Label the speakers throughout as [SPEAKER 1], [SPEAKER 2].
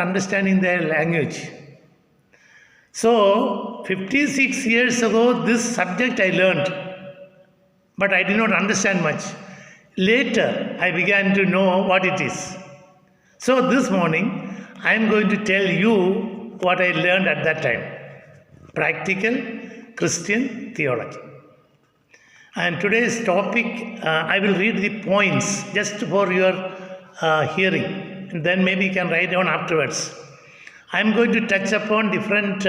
[SPEAKER 1] understanding their language. So, 56 years ago, this subject I learned, but I did not understand much. Later, I began to know what it is. So, this morning, I am going to tell you what I learned at that time. Practical Christian theology. And today's topic, I will read the points just for your hearing. And then maybe you can write down afterwards. I am going to touch upon different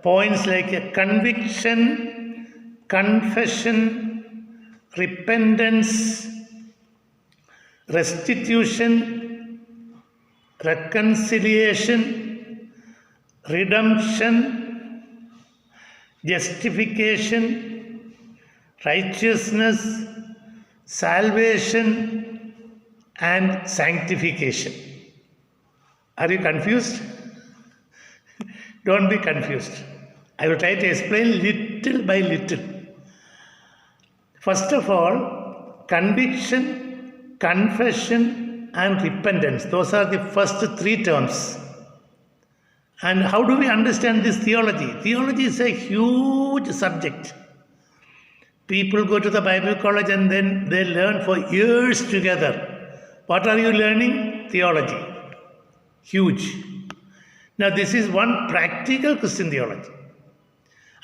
[SPEAKER 1] points like conviction, confession, repentance, restitution, reconciliation, redemption, justification, righteousness, salvation, and sanctification. Are you confused? Don't be confused. I will try to explain little by little. First of all, conviction, confession, and repentance. Those are the first three terms. And how do we understand this theology? Theology is a huge subject. People go to the Bible college and then they learn for years together. What are you learning? Theology. Huge. Now, this is one practical Christian theology.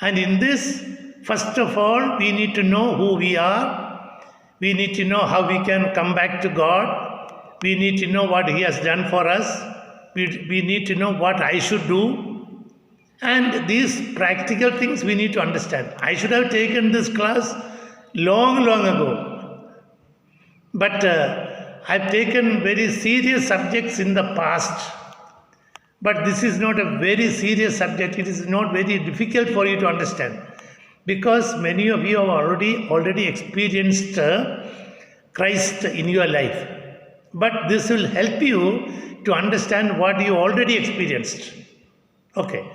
[SPEAKER 1] And in this, first of all, we need to know who we are. We need to know how we can come back to God. We need to know what He has done for us. We need to know what I should do. And these practical things we need to understand. I should have taken this class long ago. But I've taken very serious subjects in the past. But this is not a very serious subject. It is not very difficult for you to understand. Because many of you have already experienced Christ in your life. But this will help you to understand what you already experienced. Okay.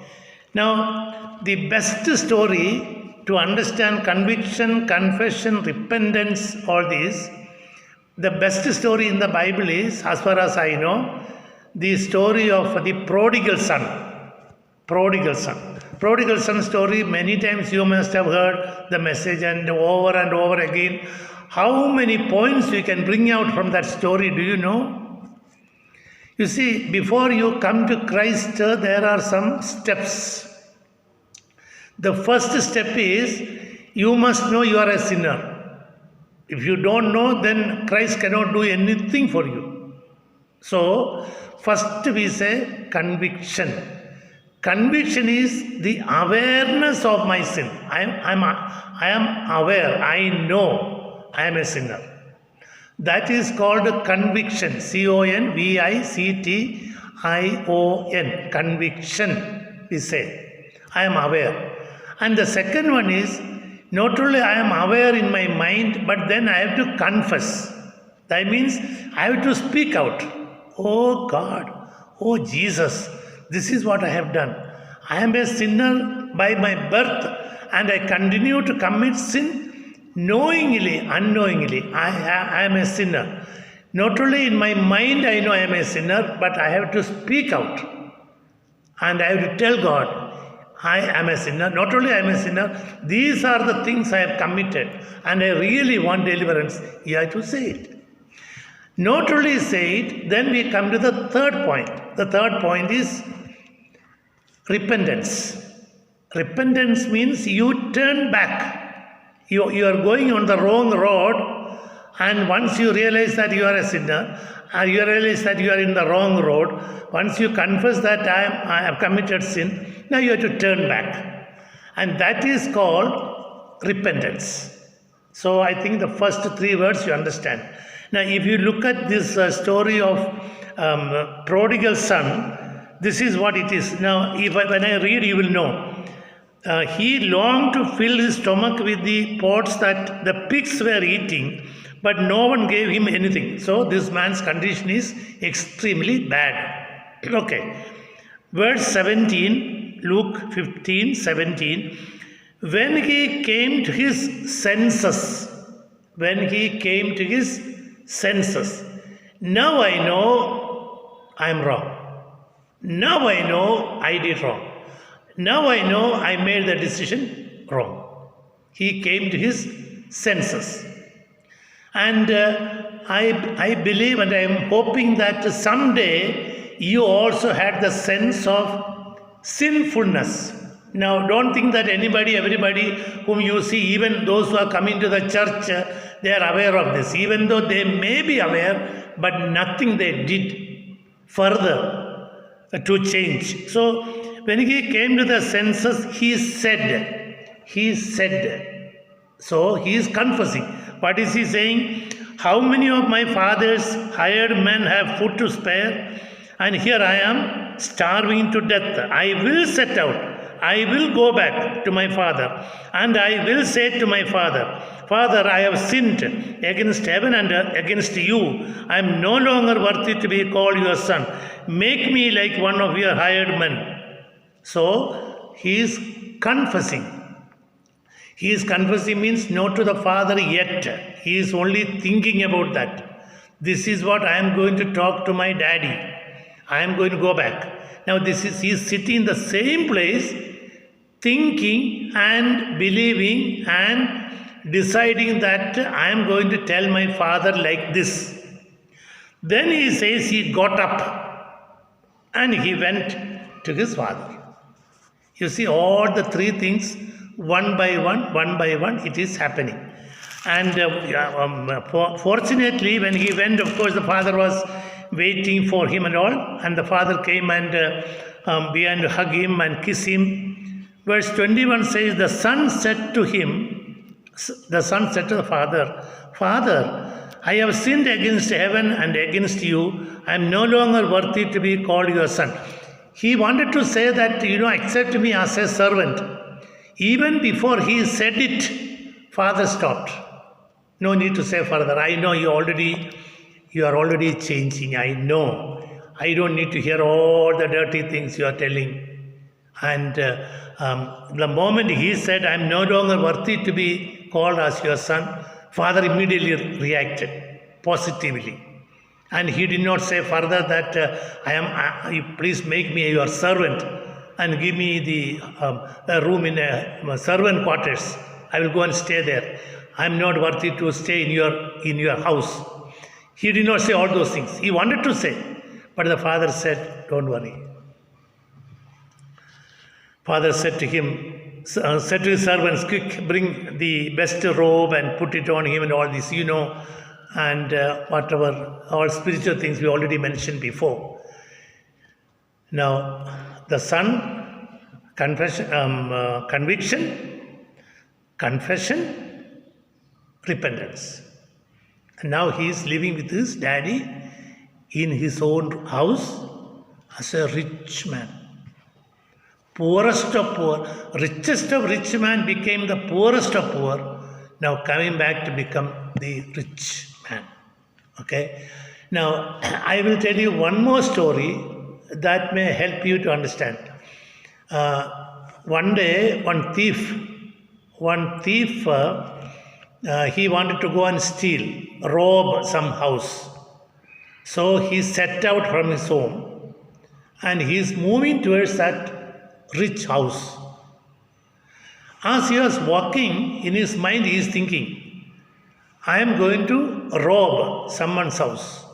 [SPEAKER 1] Now, the best story to understand conviction, confession, repentance, all these, the best story in the Bible is, as far as I know, the story of the prodigal son. Prodigal son. Prodigal son story, many times you must have heard the message and over again. How many points you can bring out from that story, do you know? You see, before you come to Christ, there are some steps. The first step is, you must know you are a sinner. If you don't know, then Christ cannot do anything for you. So, first we say conviction. Conviction is the awareness of my sin. I am aware. I know I am a sinner. That is called conviction. C-O-N-V-I-C-T-I-O-N. Conviction, we say. I am aware. And the second one is, not only I am aware in my mind, but then I have to confess. That means I have to speak out. Oh God, oh Jesus, this is what I have done. I am a sinner by my birth and I continue to commit sin knowingly, unknowingly. I am a sinner. Not only in my mind I know I am a sinner, but I have to speak out. And I have to tell God, I am a sinner. Not only I am a sinner, these are the things I have committed and I really want deliverance. You have to say it. Not only say it, then we come to the third point. The third point is repentance. Repentance means you turn back. You are going on the wrong road, and once you realize that you are a sinner, you realize that you are in the wrong road, once you confess that I have committed sin, now you have to turn back. And that is called repentance. So I think the first three words you understand. Now, if you look at this story of prodigal son, this is what it is. Now, when I read, you will know. He longed to fill his stomach with the pods that the pigs were eating, but no one gave him anything. So, this man's condition is extremely bad. Okay. Verse 17, Luke 15:17. When he came to his senses, now I know I am wrong. Now I know I did wrong. Now I know I made the decision wrong. He came to his senses. And I believe and I am hoping that someday you also had the sense of sinfulness. Now, don't think that everybody whom you see, even those who are coming to the church, they are aware of this. Even though they may be aware, but nothing they did further to change. So, when he came to the senses, he said, so he is confessing. What is he saying? How many of my father's hired men have food to spare? And here I am starving to death. I will set out. I will go back to my father. And I will say to my father, Father, I have sinned against heaven and against you. I am no longer worthy to be called your son. Make me like one of your hired men. So, he is confessing. He is confessing means no to the Father yet. He is only thinking about that. This is what I am going to talk to my daddy. I am going to go back. Now he is sitting in the same place, thinking and believing and deciding that I am going to tell my father like this. Then he says he got up and he went to his father. You see all the three things one by one, it is happening. And fortunately, when he went, of course, the father was waiting for him and all. And the father came and began to hug him and kiss him. Verse 21 says, the son said to the father, Father, I have sinned against heaven and against you. I am no longer worthy to be called your son. He wanted to say that, accept me as a servant. Even before he said it, father stopped. No need to say further. I know you are already changing. I know. I don't need to hear all the dirty things you are telling. And the moment he said, I am no longer worthy to be called as your son, father immediately reacted positively. And he did not say further that please make me your servant and give me the room in a servant quarters. I will go and stay there. I am not worthy to stay in your house. He did not say all those things. He wanted to say, but the father said, don't worry. Father said to his servants, quick, bring the best robe and put it on him and all this, and whatever, all spiritual things we already mentioned before. Now, the son, conviction, confession, repentance. And now he is living with his daddy in his own house as a rich man. Poorest of poor, richest of rich man became the poorest of poor, now coming back to become the rich man. Okay? Now, I will tell you one more story that may help you to understand. One day, one thief, he wanted to go and rob some house. So he set out from his home and he is moving towards that rich house. As he was walking, in his mind he is thinking, I am going to rob someone's house.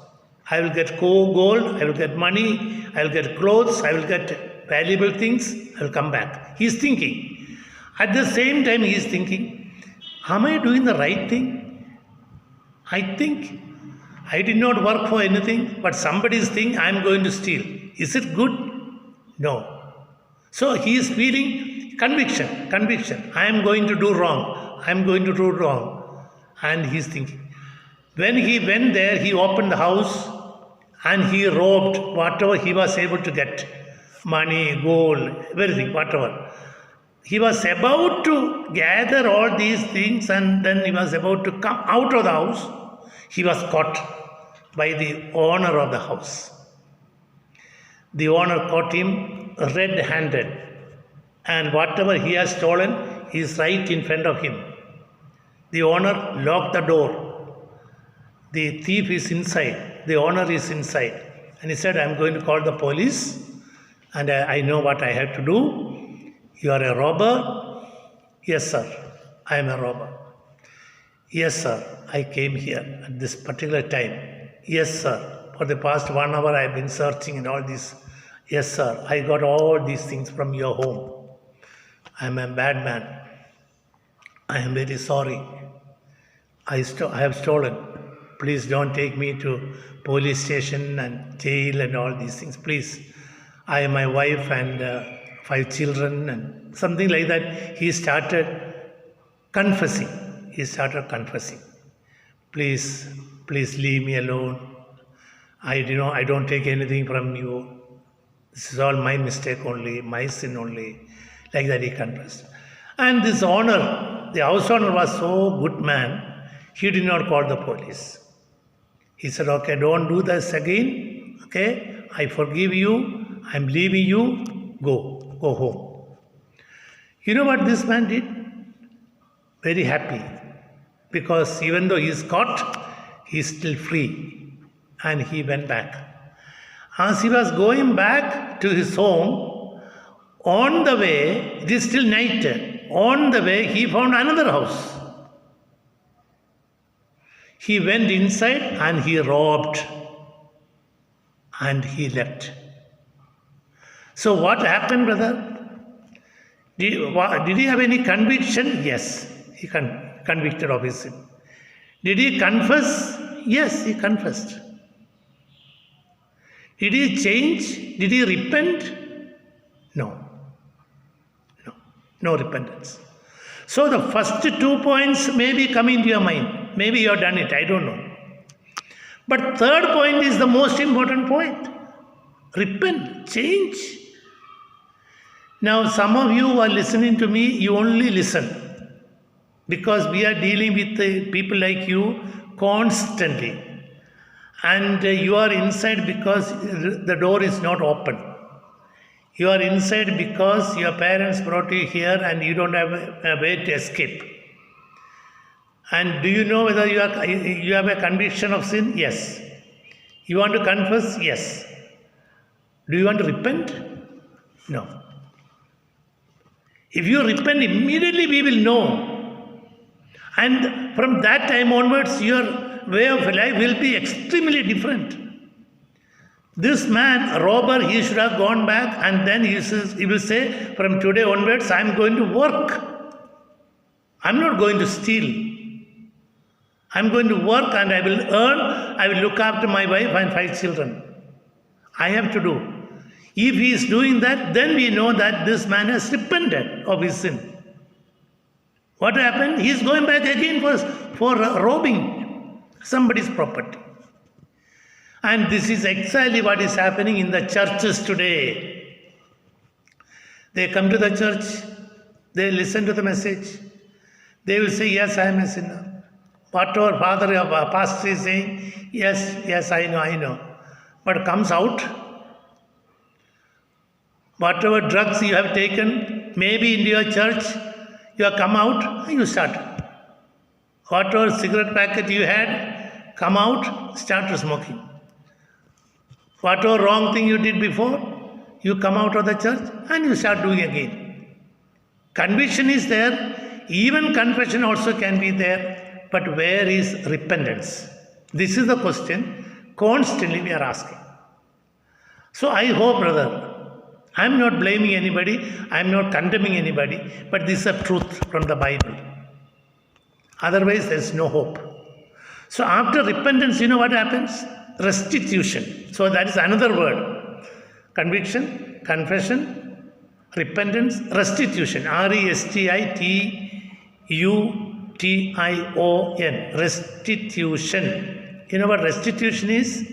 [SPEAKER 1] I will get gold, I will get money, I will get clothes, I will get valuable things, I will come back. He is thinking. At the same time, he is thinking, am I doing the right thing? I think I did not work for anything, but somebody's thing I am going to steal. Is it good? No. So he is feeling conviction. I am going to do wrong. I am going to do wrong. And he is thinking. When he went there, he opened the house and he robbed whatever he was able to get. Money, gold, everything, whatever. He was about to gather all these things and then he was about to come out of the house. He was caught by the owner of the house. The owner caught him red-handed and whatever he has stolen is right in front of him. The owner locked the door. The thief is inside. The owner is inside. And he said, I am going to call the police and I know what I have to do. You are a robber? Yes, sir, I am a robber. Yes, sir, I came here at this particular time. Yes, sir, for the past 1 hour I have been searching in all this. Yes, sir, I got all these things from your home. I am a bad man. I am very sorry. I have stolen. Please don't take me to police station and jail and all these things. Please. I am my wife and 5 children and something like that. He started confessing. Please, please leave me alone. I don't take anything from you. This is all my mistake only, my sin only. Like that he confessed. And this owner, the house owner was so good man, he did not call the police. He said, okay, don't do this again. Okay, I forgive you. I'm leaving you. Go home. You know what this man did? Very happy. Because even though he is caught, he is still free. And he went back. As he was going back to his home, on the way, it is still night, on the way he found another house. He went inside and he robbed and he left. So what happened, brother? Did he have any conviction? Yes, he convicted of his sin. Did he confess? Yes, he confessed. Did he change? Did he repent? No repentance. So the first 2 points may be coming to your mind. Maybe you have done it, I don't know. But third point is the most important point. Repent, change. Now some of you who are listening to me, you only listen. Because we are dealing with people like you constantly. And you are inside because the door is not open. You are inside because your parents brought you here and you don't have a way to escape. And do you know whether you have a conviction of sin? Yes. You want to confess? Yes. Do you want to repent? No. If you repent, immediately we will know. And from that time onwards, your way of life will be extremely different. This man, a robber, he should have gone back and then he will say, from today onwards, I am going to work. I am not going to steal. I am going to work and I will earn, I will look after my wife and 5 children. I have to do. If he is doing that, then we know that this man has repented of his sin. What happened? He is going back again for robbing somebody's property. And this is exactly what is happening in the churches today. They come to the church, they listen to the message, they will say, yes, I am a sinner. Whatever father or pastor is saying, yes, I know. But comes out, whatever drugs you have taken, maybe into your church, you have come out, you start. Whatever cigarette packet you had, come out, start smoking. Whatever wrong thing you did before, you come out of the church and you start doing again. Conviction is there, even confession also can be there, but where is repentance? This is the question constantly we are asking. So I hope, brother, I am not blaming anybody, I am not condemning anybody, but this is a truth from the Bible. Otherwise, there is no hope. So after repentance, you know what happens? Restitution. So that is another word. Conviction, confession, repentance, restitution. RESTITUTION. Restitution. You know what restitution is?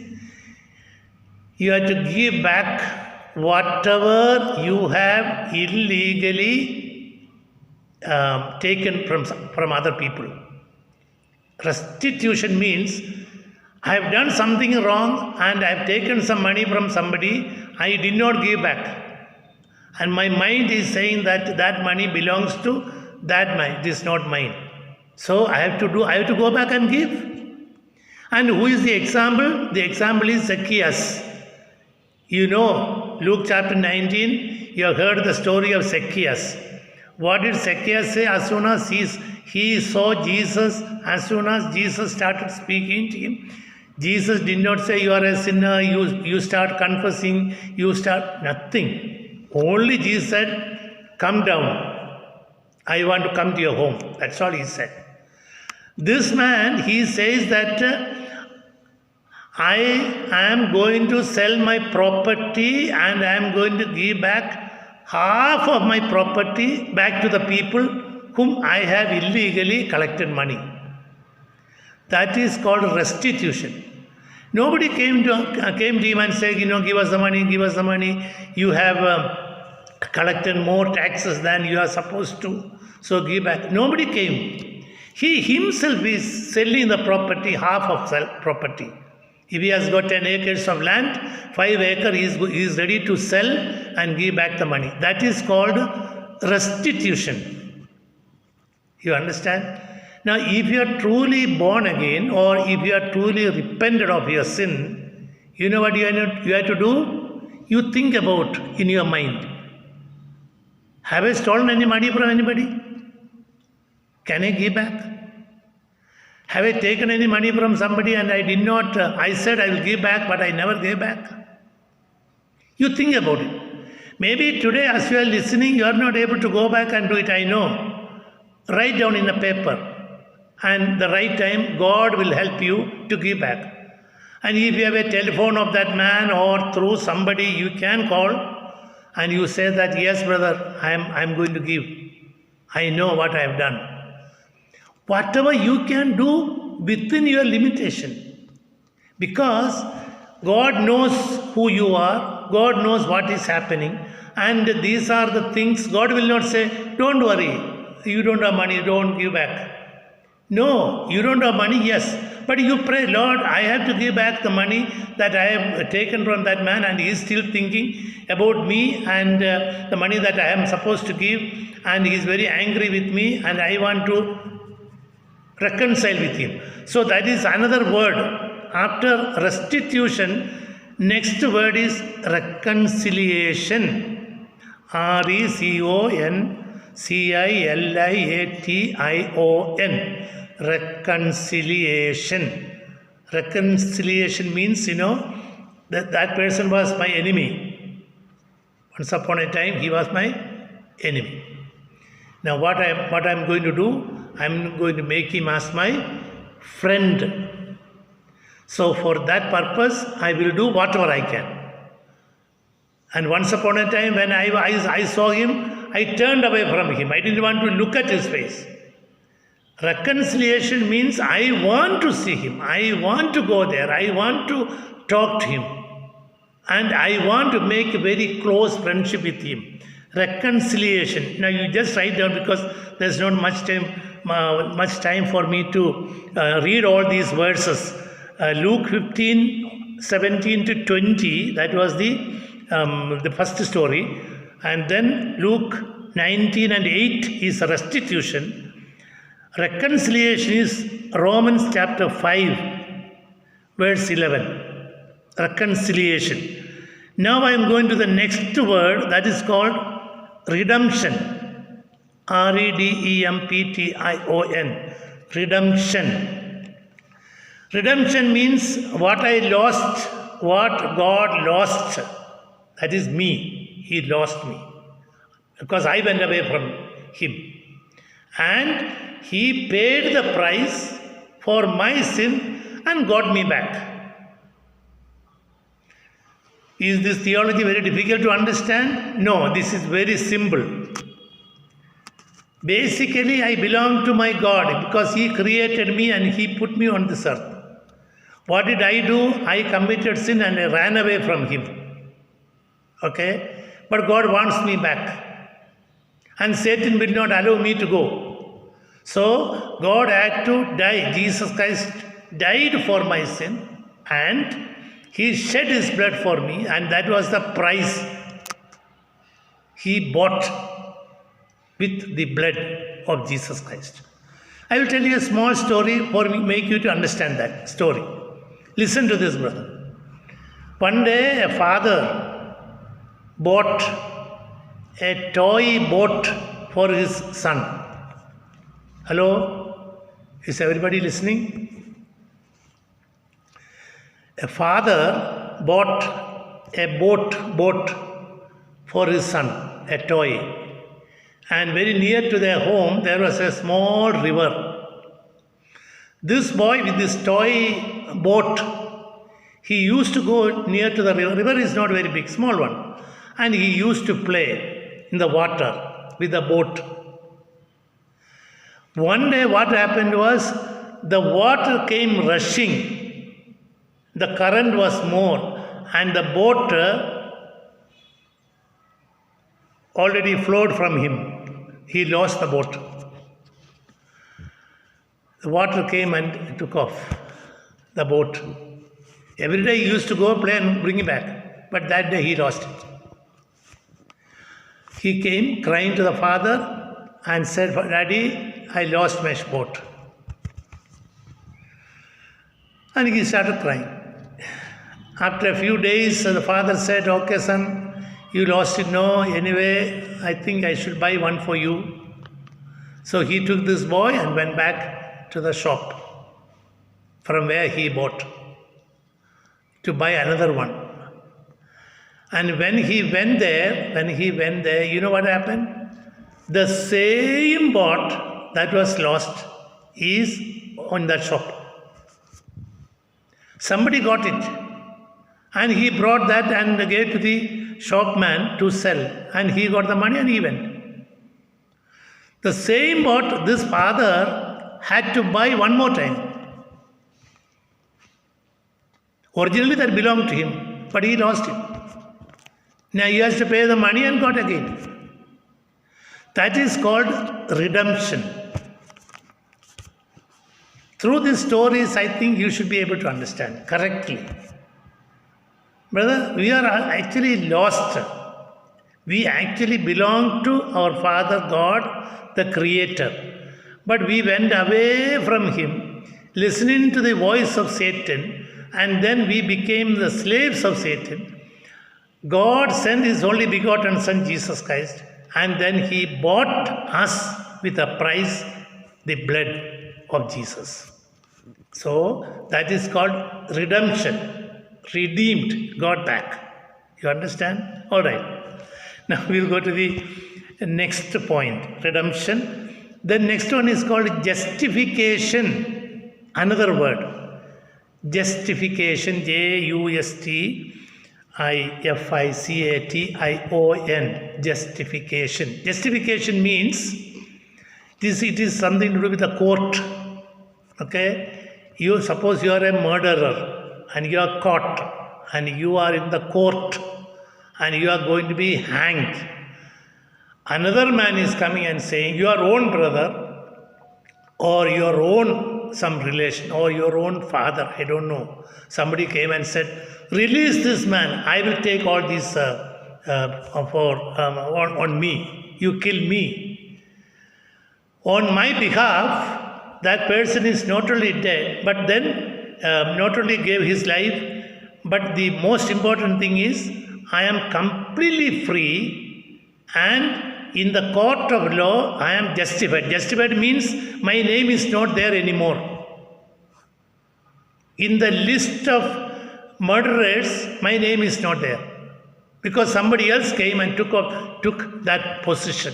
[SPEAKER 1] You have to give back whatever you have illegally taken from other people. Restitution means I have done something wrong and I have taken some money from somebody, I did not give back. And my mind is saying that that money belongs to that man, it is not mine. So I have to go back and give. And who is the example? The example is Zacchaeus. You know, know, Luke chapter 19, you have heard the story of Zacchaeus. What did Zacchaeus say as soon as he saw Jesus? As soon as Jesus started speaking to him, Jesus did not say, you are a sinner, you start confessing, you start nothing. Only Jesus said, come down. I want to come to your home. That's all he said. This man, he says that I am going to sell my property and I am going to give back half of my property back to the people whom I have illegally collected money. That is called restitution. Nobody came to him and said, give us the money, give us the money. You have collected more taxes than you are supposed to, so give back. Nobody came. He himself is selling the property, half of property. If he has got 10 acres of land, 5 acres he is ready to sell and give back the money. That is called restitution. You understand? Now, if you are truly born again or if you are truly repented of your sin, you know what you have to do? You think about in your mind. Have I stolen any money from anybody? Can I give back? Have I taken any money from somebody and I did not, I said I will give back, but I never gave back? You think about it. Maybe today as you are listening, you are not able to go back and do it, I know. Write down in a paper. And the right time, God will help you to give back. And if you have a telephone of that man or through somebody, you can call and you say that, yes, brother, I'm going to give. I know what I have done. Whatever you can do within your limitation. Because God knows who you are. God knows what is happening. And these are the things, God will not say, don't worry, you don't have money, don't give back. No, you don't have money, yes. But you pray, Lord, I have to give back the money that I have taken from that man and he is still thinking about me and the money that I am supposed to give, and he is very angry with me and I want to reconcile with him. So that is another word. After restitution, next word is reconciliation. RECONCILIATION. Reconciliation. Reconciliation means, that person was my enemy. Once upon a time, he was my enemy. Now what I'm going to do, I'm going to make him as my friend. So for that purpose, I will do whatever I can. And once upon a time, when I saw him, I turned away from him. I didn't want to look at his face. Reconciliation means I want to see him. I want to go there. I want to talk to him. And I want to make a very close friendship with him. Reconciliation. Now you just write down, because there's not much time for me to read all these verses. Luke 15, 17 to 20, that was the first story. And then Luke 19 and 8 is restitution. Reconciliation is Romans chapter 5, verse 11. Reconciliation. Now I am going to the next word, that is called redemption. REDEMPTION. Redemption. Redemption means what I lost, what God lost. That is me. He lost me. Because I went away from him. And he paid the price for my sin and got me back. Is this theology very difficult to understand? No, this is very simple. Basically, I belong to my God because he created me and he put me on this earth. What did I do? I committed sin and I ran away from him. Okay? But God wants me back. And Satan will not allow me to go. So, God had to die. Jesus Christ died for my sin and he shed his blood for me, and that was the price he bought with the blood of Jesus Christ. I will tell you a small story for make you to understand that story. Listen to this, brother. One day a father bought a toy boat for his son. Hello? Is everybody listening? A father bought a boat for his son, a toy. And very near to their home, there was a small river. This boy with this toy boat, he used to go near to the river. River is not very big, small one. And he used to play in the water with the boat. One day what happened was, the water came rushing. The current was more and the boat already flowed from him. He lost the boat. The water came and took off the boat. Every day he used to go play and bring it back. But that day he lost it. He came crying to the father and said, Daddy, I lost my boat. And he started crying. After a few days, the father said, okay, son, you lost it. No, anyway, I think I should buy one for you. So he took this boy and went back to the shop from where he bought to buy another one. And when he went there, you know what happened? The same boat that was lost is on that shop. Somebody got it. And he brought that and gave to the shopman to sell. And he got the money and he went. The same boat this father had to buy one more time. Originally that belonged to him, but he lost it. Now he has to pay the money and got again. That is called redemption. Through these stories, I think you should be able to understand correctly. Brother, we are actually lost. We actually belong to our Father God, the Creator. But we went away from Him, listening to the voice of Satan, and then we became the slaves of Satan. God sent His only begotten Son, Jesus Christ, and then He bought us with a price, the blood of Jesus. So, that is called redemption. Redeemed, got back. You understand? All right. Now we'll go to the next point, redemption. The next one is called justification. Another word. Justification, Justification. Justification. Justification means it is something to do with the court. Okay? You suppose you are a murderer. And you are caught, and you are in the court, and you are going to be hanged. Another man is coming and saying, your own brother, or your own some relation, or your own father, I don't know. Somebody came and said, release this man, I will take all this on me. You kill me. On my behalf, that person is not only dead, but then not only gave his life, but the most important thing is, I am completely free, and in the court of law, I am justified. Justified means my name is not there anymore. In the list of murderers, my name is not there, because somebody else came and took that position.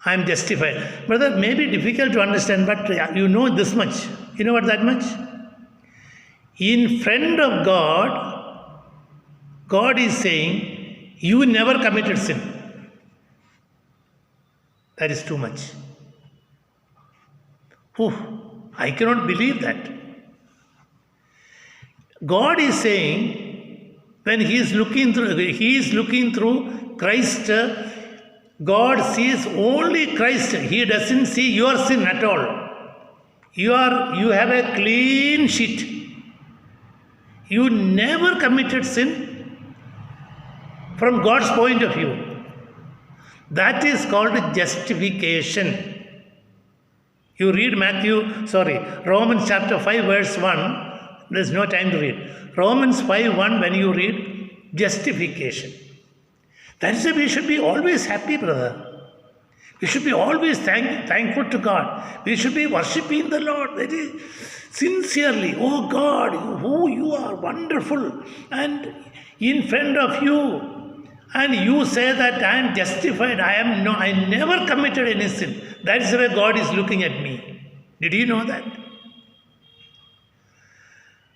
[SPEAKER 1] I am justified. Brother, may be difficult to understand, but you know this much. You know what that much? In front of God, God is saying, you never committed sin. That is too much. I cannot believe that. God is saying, when He is looking through Christ, God sees only Christ. He doesn't see your sin at all. You have a clean sheet. You never committed sin from God's point of view. That is called justification. You read Romans chapter 5 verse 1. There's no time to read. Romans 5:1, when you read justification. That's why we should be always happy, brother. We should be always thankful to God. We should be worshipping the Lord very sincerely. Oh God, oh, you are wonderful. And in front of you, and you say that I am justified. I never committed any sin. That is the way God is looking at me. Did you know that?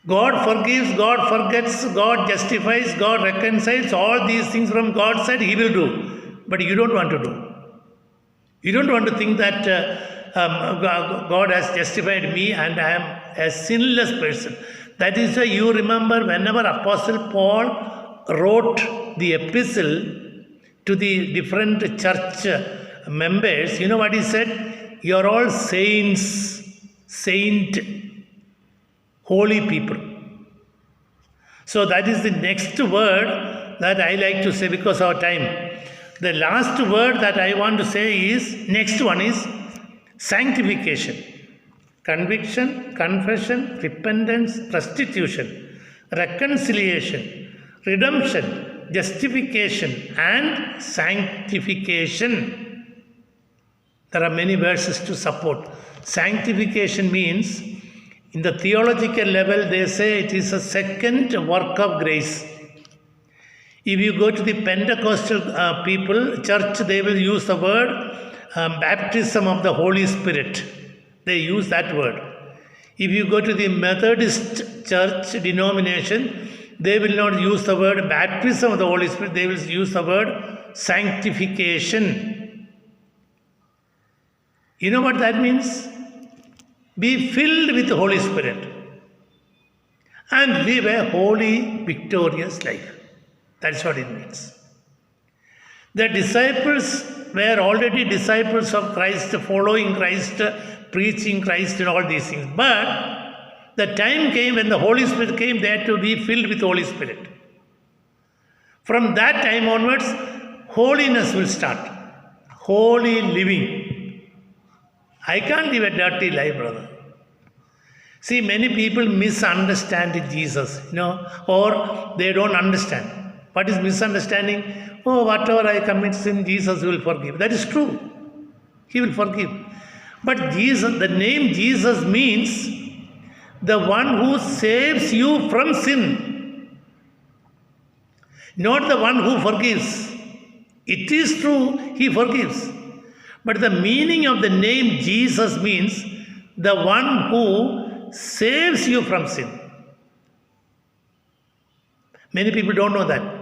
[SPEAKER 1] God forgives, God forgets, God justifies, God reconciles. All these things from God's side He will do. But you don't want to do. You don't want to think that God has justified me and I am a sinless person. That is why you remember whenever Apostle Paul wrote the epistle to the different church members, you know what he said? You are all saints, holy people. So that is the next word that I like to say because of our time. The last word that I want to say is, next one is sanctification. Conviction, confession, repentance, restitution, reconciliation, redemption, justification, and sanctification. There are many verses to support. Sanctification means, in the theological level, they say it is a second work of grace. If you go to the Pentecostal church, they will use the word baptism of the Holy Spirit. They use that word. If you go to the Methodist church denomination, they will not use the word baptism of the Holy Spirit. They will use the word sanctification. You know what that means? Be filled with the Holy Spirit and live a holy, victorious life. That's what it means. The disciples were already disciples of Christ, following Christ, preaching Christ and all these things. But the time came when the Holy Spirit came, they had to be filled with the Holy Spirit. From that time onwards, holiness will start. Holy living. I can't live a dirty life, brother. See, many people misunderstand Jesus, or they don't understand. What is misunderstanding? Oh, whatever I commit sin, Jesus will forgive. That is true. He will forgive. But Jesus, the name Jesus means the one who saves you from sin, not the one who forgives. It is true, He forgives. But the meaning of the name Jesus means the one who saves you from sin. Many people don't know that.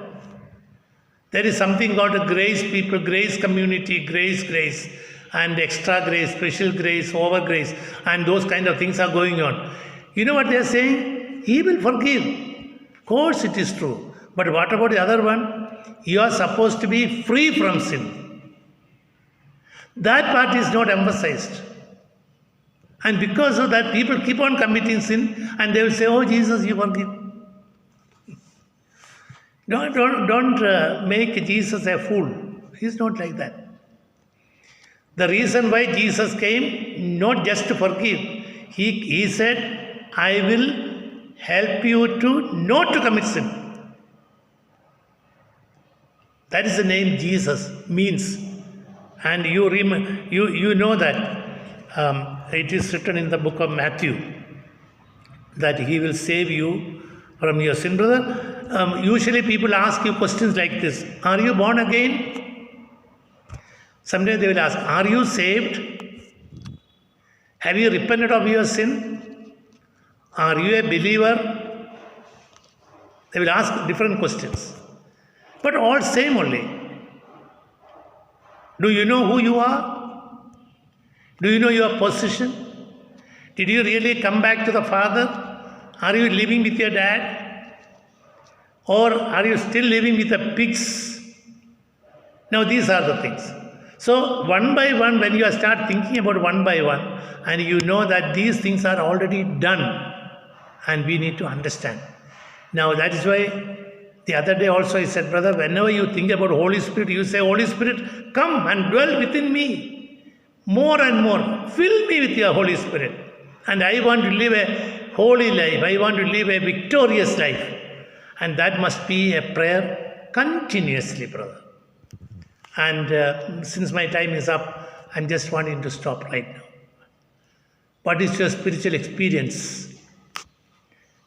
[SPEAKER 1] There is something called a grace people, grace community, grace, and extra grace, special grace, over grace, and those kind of things are going on. You know what they are saying? He will forgive. Of course it is true. But what about the other one? You are supposed to be free from sin. That part is not emphasized. And because of that, people keep on committing sin and they will say, oh Jesus, you forgive. Don't make Jesus a fool. He's not like that. The reason why Jesus came, not just to forgive. He said, I will help you to not to commit sin. That is the name Jesus means. And you know that it is written in the book of Matthew that He will save you from your sin, brother. Usually people ask you questions like this. Are you born again? Sometimes they will ask, are you saved? Have you repented of your sin? Are you a believer? They will ask different questions. But all same only. Do you know who you are? Do you know your position? Did you really come back to the Father? Are you living with your dad? Or are you still living with the pigs? Now these are the things. So one by one, when you start thinking about one by one, and you know that these things are already done, and we need to understand. Now that is why the other day also I said, brother, whenever you think about Holy Spirit, you say, Holy Spirit, come and dwell within me. More and more. Fill me with your Holy Spirit. And I want to live a holy life. I want to live a victorious life. And that must be a prayer continuously, brother. And since my time is up, I'm just wanting to stop right now. What is your spiritual experience?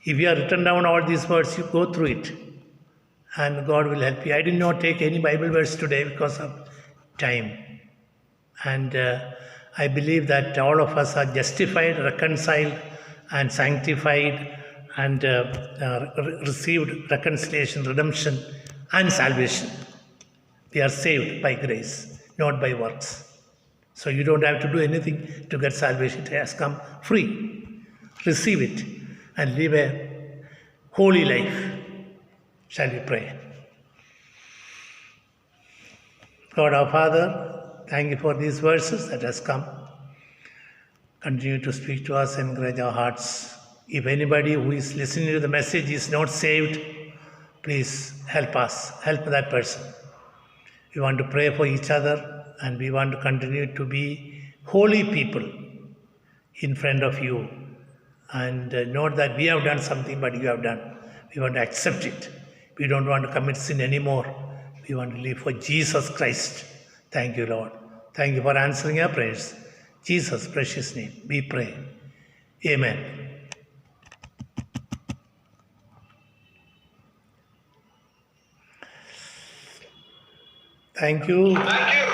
[SPEAKER 1] If you have written down all these words, you go through it and God will help you. I did not take any Bible verse today because of time. And I believe that all of us are justified, reconciled, and sanctified, and received reconciliation, redemption, and salvation. We are saved by grace, not by works. So you don't have to do anything to get salvation. It has come free. Receive it and live a holy life. Shall we pray? God our Father, thank you for these verses that has come. Continue to speak to us and encourage our hearts. If anybody who is listening to the message is not saved, please help us, help that person. We want to pray for each other and we want to continue to be holy people in front of you. And not that we have done something, but you have done. We want to accept it. We don't want to commit sin anymore. We want to live for Jesus Christ. Thank you, Lord. Thank you for answering our prayers. Jesus' precious name, we pray. Amen. Thank you.
[SPEAKER 2] Thank you.